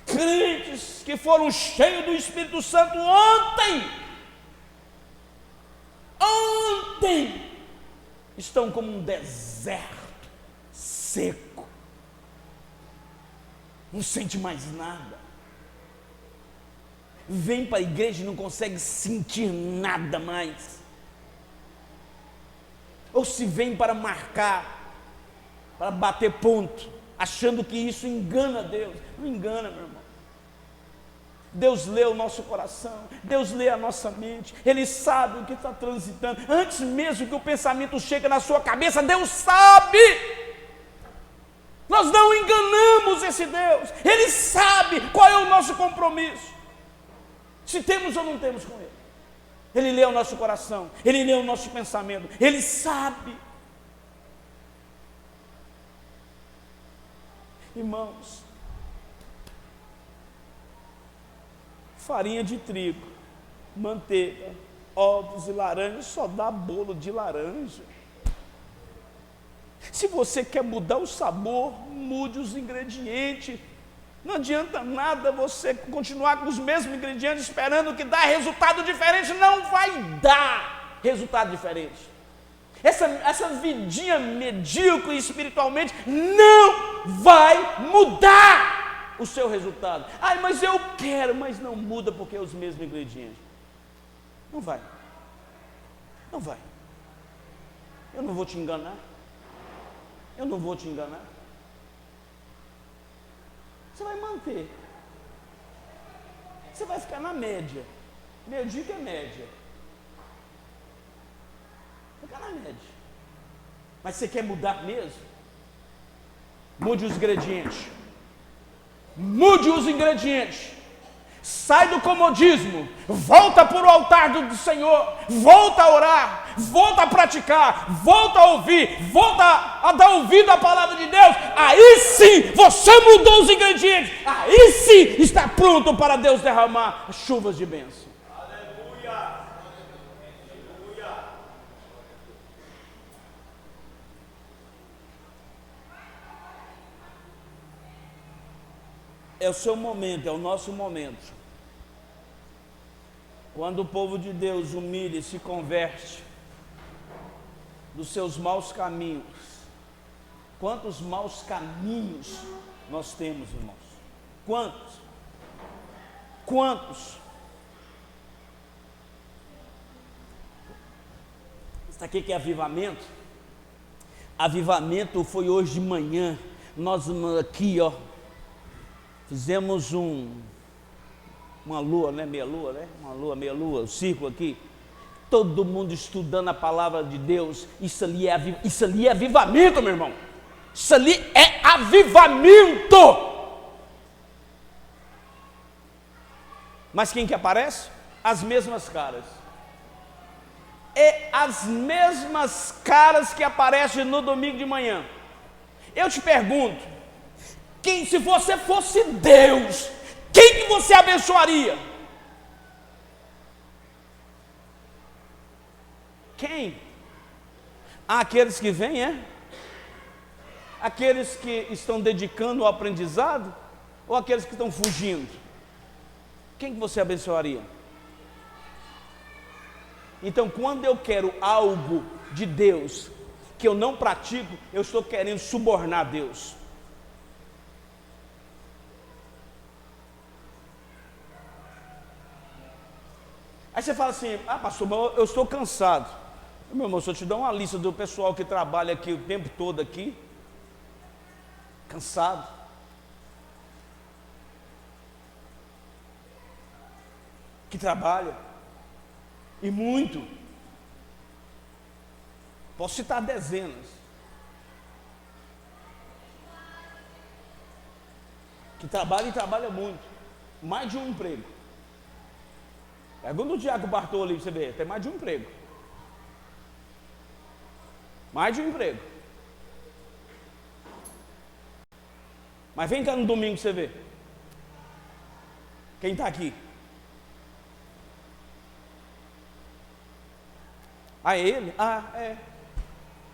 Crentes que foram cheios do Espírito Santo ontem, estão como um deserto seco, não sente mais nada, vem para a igreja e não consegue sentir nada mais, ou se vem para marcar, para bater ponto, achando que isso engana Deus. Não engana, meu irmão. Deus lê o nosso coração, Deus lê a nossa mente, Ele sabe o que está transitando, antes mesmo que o pensamento chegue na sua cabeça, Deus sabe. Nós não enganamos esse Deus, Ele sabe qual é o nosso compromisso, se temos ou não temos com Ele. Ele lê o nosso coração, Ele lê o nosso pensamento, Ele sabe. Irmãos, farinha de trigo, manteiga, ovos e laranja só dá bolo de laranja. Se você quer mudar o sabor, mude os ingredientes. Não adianta nada você continuar com os mesmos ingredientes esperando que dá resultado diferente. Não vai dar resultado diferente. Essa vidinha medíocre espiritualmente não vai mudar o seu resultado. Ai, mas eu quero, mas não muda porque é os mesmos ingredientes. Não vai. Não vai. Eu não vou te enganar. Eu não vou te enganar. Você vai manter. Você vai ficar na média. Medíocre é média. Ficar na média. Mas você quer mudar mesmo? Mude os ingredientes. Mude os ingredientes. Sai do comodismo. Volta para o altar do Senhor. Volta a orar. Volta a praticar. Volta a ouvir. Volta a dar ouvido à palavra de Deus. Aí sim você mudou os ingredientes. Aí sim está pronto para Deus derramar chuvas de bênção. Aleluia. É o seu momento, é o nosso momento. Quando o povo de Deus humilha e se converte dos seus maus caminhos. Quantos maus caminhos nós temos, irmãos? Quantos? Quantos? Isso aqui que é avivamento? Avivamento foi hoje de manhã. Nós aqui, ó, fizemos uma lua, né? Meia lua, né? Uma lua, meia lua, o círculo aqui. Todo mundo estudando a palavra de Deus. Isso ali é avivamento, meu irmão. Isso ali é avivamento. Mas quem que aparece? As mesmas caras. É as mesmas caras que aparecem no domingo de manhã. Eu te pergunto, se você fosse Deus, quem que você abençoaria? Quem? Aqueles que vêm, é? Aqueles que estão dedicando ao aprendizado? Ou aqueles que estão fugindo? Quem que você abençoaria? Então, quando eu quero algo de Deus que eu não pratico, eu estou querendo subornar Deus. Aí você fala assim, pastor, mas eu estou cansado. Meu irmão, se eu te dar uma lista do pessoal que trabalha aqui o tempo todo aqui, cansado, que trabalha, e muito, posso citar dezenas, que trabalha e trabalha muito, mais de um emprego. Pergunta o Diaco Bartolo ali para você ver, tem mais de um emprego. Mais de um emprego. Mas vem cá no domingo pra você ver. Quem está aqui? Ah, é ele? Ah, é.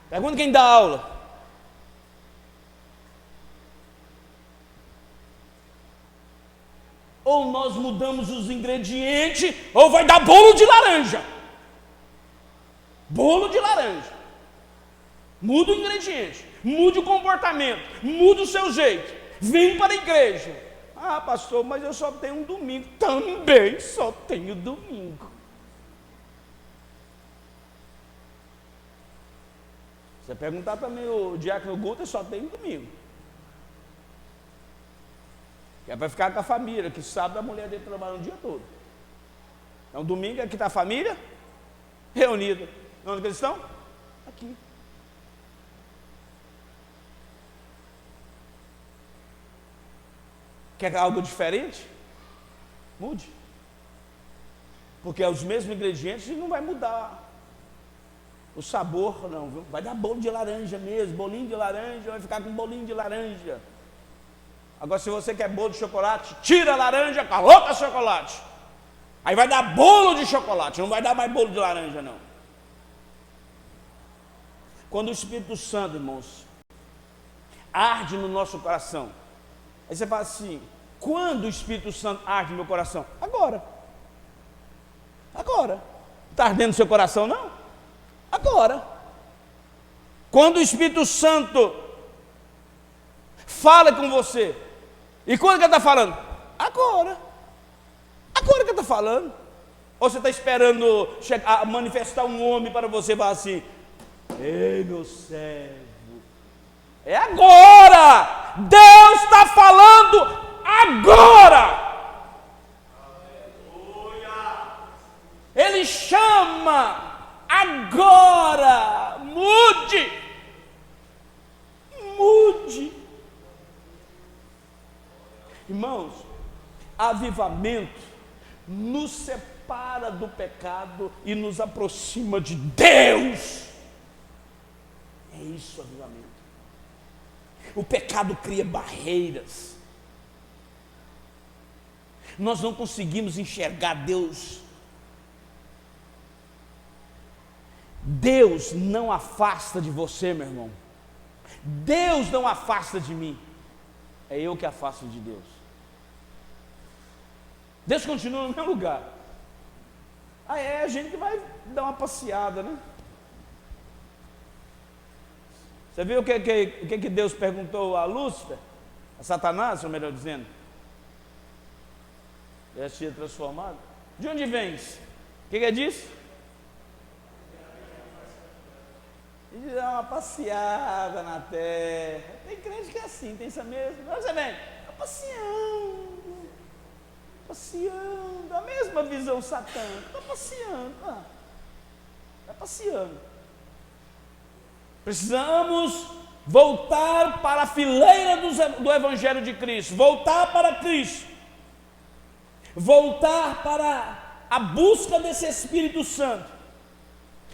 Pergunta quem dá aula. Ou nós mudamos os ingredientes, ou vai dar bolo de laranja. Bolo de laranja. Muda o ingrediente, mude o comportamento, muda o seu jeito. Vem para a igreja. Ah, pastor, mas eu só tenho um domingo. Também só tenho domingo. Você perguntar também o diácono Guter, só tem domingo. Que é para ficar com a família, que sábado a mulher dele trabalha o dia todo. Então domingo é que está a família reunida. Onde eles estão? Aqui. Quer algo diferente? Mude. Porque é os mesmos ingredientes e não vai mudar o sabor, não. Viu? Vai dar bolo de laranja mesmo, bolinho de laranja, vai ficar com bolinho de laranja. Agora, se você quer bolo de chocolate, tira a laranja, coloca chocolate. Aí vai dar bolo de chocolate, não vai dar mais bolo de laranja, não. Quando o Espírito Santo, irmãos, arde no nosso coração, aí você fala assim, quando o Espírito Santo arde no meu coração? Agora. Agora. Está ardendo no seu coração, não? Agora. Quando o Espírito Santo fala com você, e quando que ele está falando? Agora. Agora que ele está falando. Ou você está esperando manifestar um homem para você falar assim, ei, meu servo. É agora! Deus está falando agora! Ele chama agora! Mude! Mude! Irmãos, avivamento nos separa do pecado e nos aproxima de Deus. É isso, avivamento. O pecado cria barreiras. Nós não conseguimos enxergar Deus. Deus não afasta de você, meu irmão. Deus não afasta de mim. É eu que afasto de Deus. Deus continua no meu lugar. Ah, é a gente que vai dar uma passeada, né? Você viu o que Deus perguntou a Lúcifer? A Satanás, ou melhor dizendo? Ele tinha transformado. De onde vens? O que disse? De dar uma passeada na terra. Tem crente que é assim, tem essa mesmo. Onde você vem? Está passeando. Passeando. A mesma visão satânica. Está passeando. Está passeando. Precisamos voltar para a fileira do Evangelho de Cristo, voltar para Cristo, voltar para a busca desse Espírito Santo.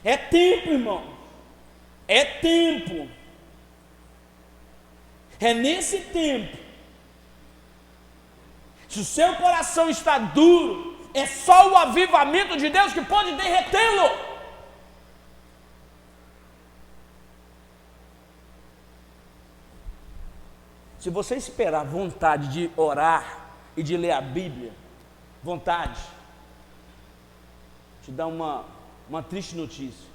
É tempo, irmão, é tempo, é nesse tempo. Se o seu coração está duro, é só o avivamento de Deus que pode derretê-lo. Se você esperar vontade de orar e de ler a Bíblia, vontade, te dá uma triste notícia.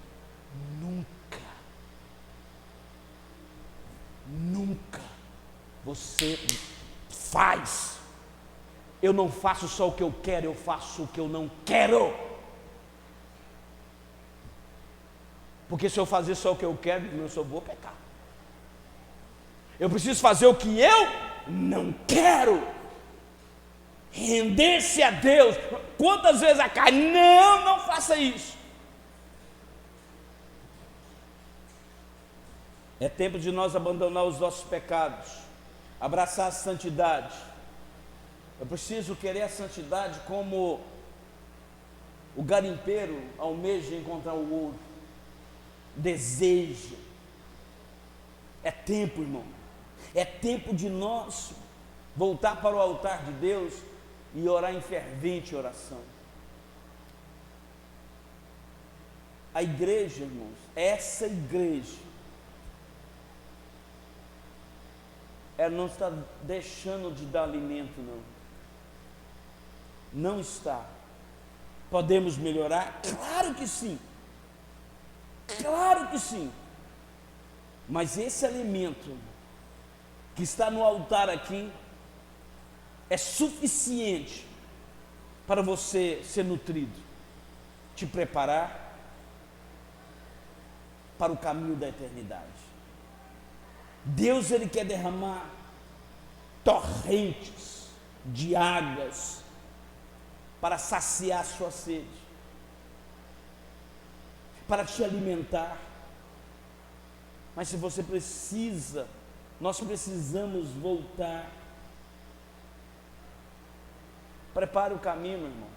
Nunca você faz. Eu não faço só o que eu quero, eu faço o que eu não quero. Porque se eu fazer só o que eu quero, eu só vou pecar. Eu preciso fazer o que eu não quero. Render-se a Deus. Quantas vezes a carne, não faça isso. É tempo de nós abandonar os nossos pecados, abraçar a santidade. Eu preciso querer a santidade como o garimpeiro almeja encontrar o ouro, deseja. É tempo, irmão, é tempo de nós voltar para o altar de Deus e orar em fervente oração. A igreja, irmãos, essa igreja, ela não está deixando de dar alimento, não. Não está. Podemos melhorar? Claro que sim. Claro que sim. Mas esse alimento que está no altar aqui é suficiente para você ser nutrido, te preparar para o caminho da eternidade. Deus, Ele quer derramar torrentes de águas para saciar a sua sede, para te alimentar. Mas se você precisa, nós precisamos voltar. Prepare o caminho, meu irmão.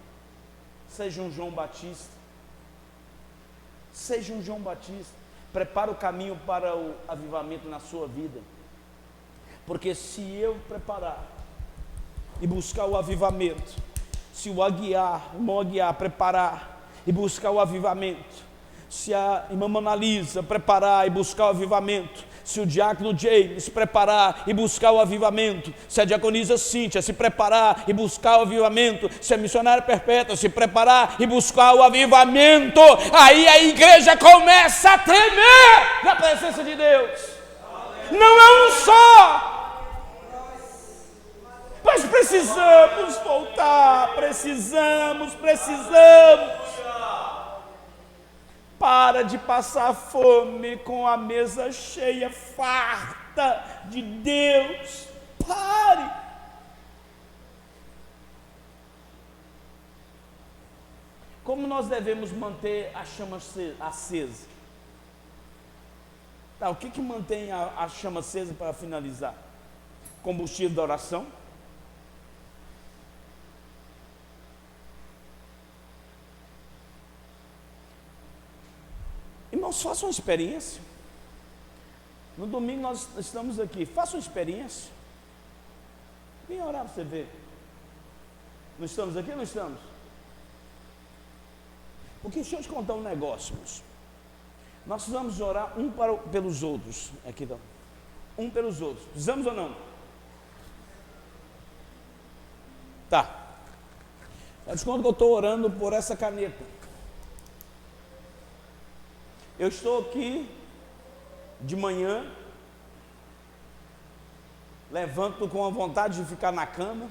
Seja um João Batista. Seja um João Batista. Prepara o caminho para o avivamento na sua vida. Porque se eu preparar e buscar o avivamento, se o irmão Aguiar preparar e buscar o avivamento, se a irmã Monalisa preparar e buscar o avivamento, se o diácono James preparar e buscar o avivamento, se a diaconisa Cíntia se preparar e buscar o avivamento, se a missionária Perpétua se preparar e buscar o avivamento, aí a igreja começa a tremer na presença de Deus. Não é um só, mas precisamos voltar, precisamos. Para de passar fome com a mesa cheia, farta de Deus. Pare. Como nós devemos manter a chama acesa? Tá, o que mantém a chama acesa para finalizar? Combustível da oração? Irmãos, façam uma experiência. No domingo nós estamos aqui. Façam uma experiência. Vem orar para você ver. Não estamos aqui ou não estamos? Porque deixa eu te contar um negócio, irmãos. Nós precisamos orar pelos outros. Aqui, então. Um pelos outros. Precisamos ou não? Tá. Eu te conto que eu estou orando por essa caneta. Eu estou aqui de manhã, levanto com a vontade de ficar na cama.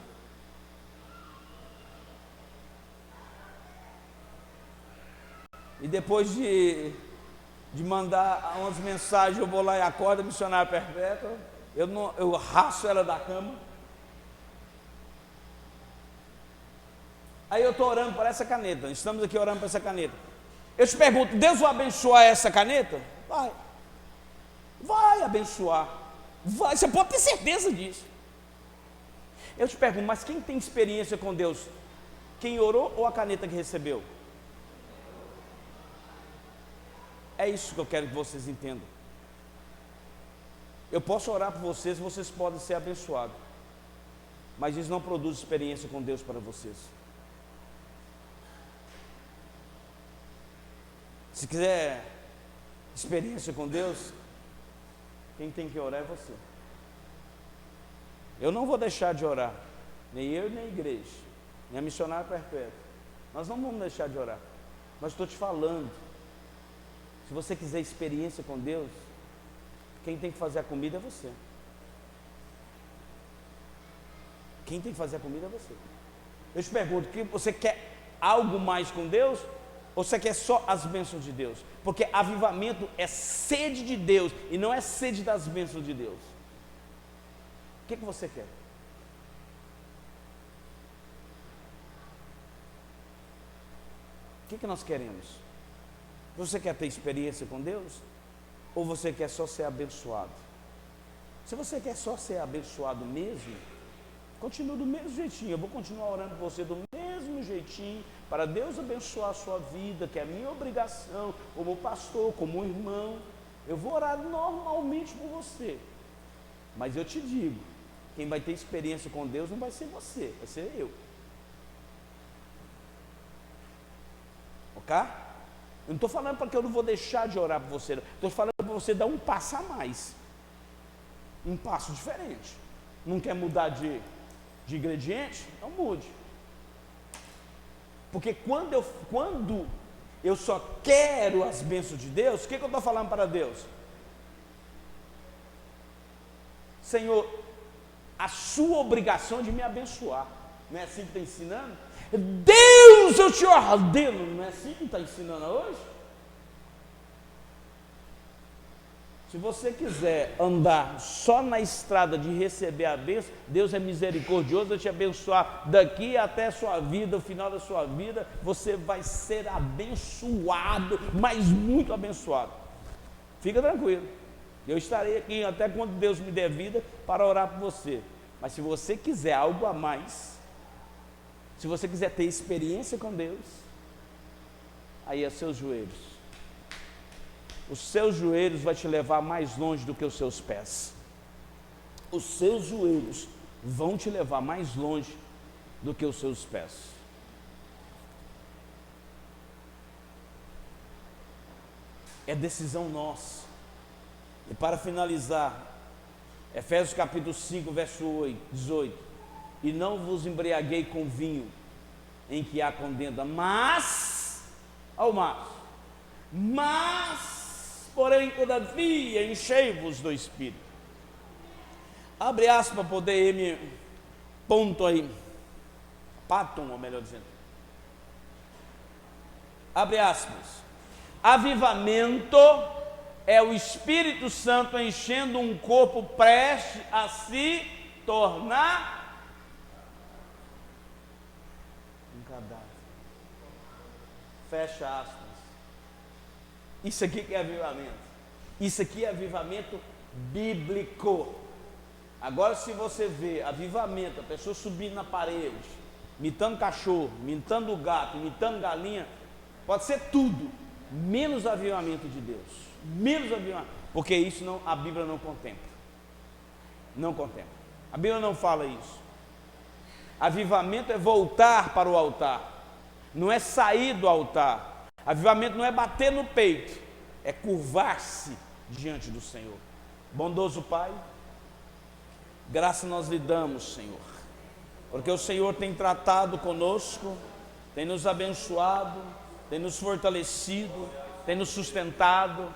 E depois de mandar umas mensagens, eu vou lá e acordo a missionária Perpétua. Eu raço ela da cama. Aí eu estou orando por essa caneta. Estamos aqui orando por essa caneta. Eu te pergunto, Deus vai abençoar essa caneta? Vai abençoar, vai, você pode ter certeza disso. Eu te pergunto, mas quem tem experiência com Deus? Quem orou ou a caneta que recebeu? É isso que eu quero que vocês entendam. Eu posso orar por vocês, vocês podem ser abençoados, mas isso não produz experiência com Deus para vocês. Se quiser experiência com Deus, quem tem que orar é você. Eu não vou deixar de orar, nem eu nem a igreja, nem a missionária Perpétua. Nós não vamos deixar de orar, mas estou te falando, se você quiser experiência com Deus, quem tem que fazer a comida é você. Quem tem que fazer a comida é você. Eu te pergunto, que você quer algo mais com Deus Ou você quer só as bênçãos de Deus? Porque avivamento é sede de Deus e não é sede das bênçãos de Deus. O que você quer? O que nós queremos? Você quer ter experiência com Deus? Ou você quer só ser abençoado? Se você quer só ser abençoado mesmo, continue do mesmo jeitinho. Eu vou continuar orando por você do mesmo jeitinho, para Deus abençoar a sua vida, que é a minha obrigação, como pastor, como irmão. Eu vou orar normalmente por você. Mas eu te digo, quem vai ter experiência com Deus não vai ser você, vai ser eu. Ok? Eu não estou falando para que eu não vou deixar de orar por você. Estou falando para você dar um passo a mais. Um passo diferente. Não quer mudar de ingrediente? Então mude. Porque quando eu só quero as bênçãos de Deus, o que eu estou falando para Deus? Senhor, a sua obrigação é de me abençoar. Não é assim que está ensinando? Deus, eu te ordeno. Não é assim que está ensinando hoje? Se você quiser andar só na estrada de receber a bênção, Deus é misericordioso a te abençoar daqui até a sua vida, o final da sua vida, você vai ser abençoado, mas muito abençoado. Fica tranquilo, eu estarei aqui até quando Deus me der vida para orar por você. Mas se você quiser algo a mais, se você quiser ter experiência com Deus, aí é seus joelhos. Os seus joelhos vão te levar mais longe do que os seus pés. Os seus joelhos vão te levar mais longe do que os seus pés. É decisão nossa. E para finalizar, Efésios capítulo 5, verso 18. E não vos embriaguei com vinho, em que há contenda, mas, porém, todavia, enchei-vos do Espírito. Abre aspas para poder me ponto aí. Patum, ou melhor dizendo. Abre aspas. Avivamento é o Espírito Santo enchendo um corpo prestes a se tornar um cadáver. Fecha aspas. Isso aqui que é avivamento. Isso aqui é avivamento bíblico. Agora, se você vê avivamento, a pessoa subindo na parede, imitando cachorro, imitando gato, imitando galinha, pode ser tudo, menos avivamento de Deus. Menos avivamento. Porque isso não, a Bíblia não contempla. Não contempla. A Bíblia não fala isso. Avivamento é voltar para o altar. Não é sair do altar. Avivamento não é bater no peito, é curvar-se diante do Senhor. Bondoso Pai, graça nós lhe damos, Senhor, porque o Senhor tem tratado conosco, tem nos abençoado, tem nos fortalecido, tem nos sustentado,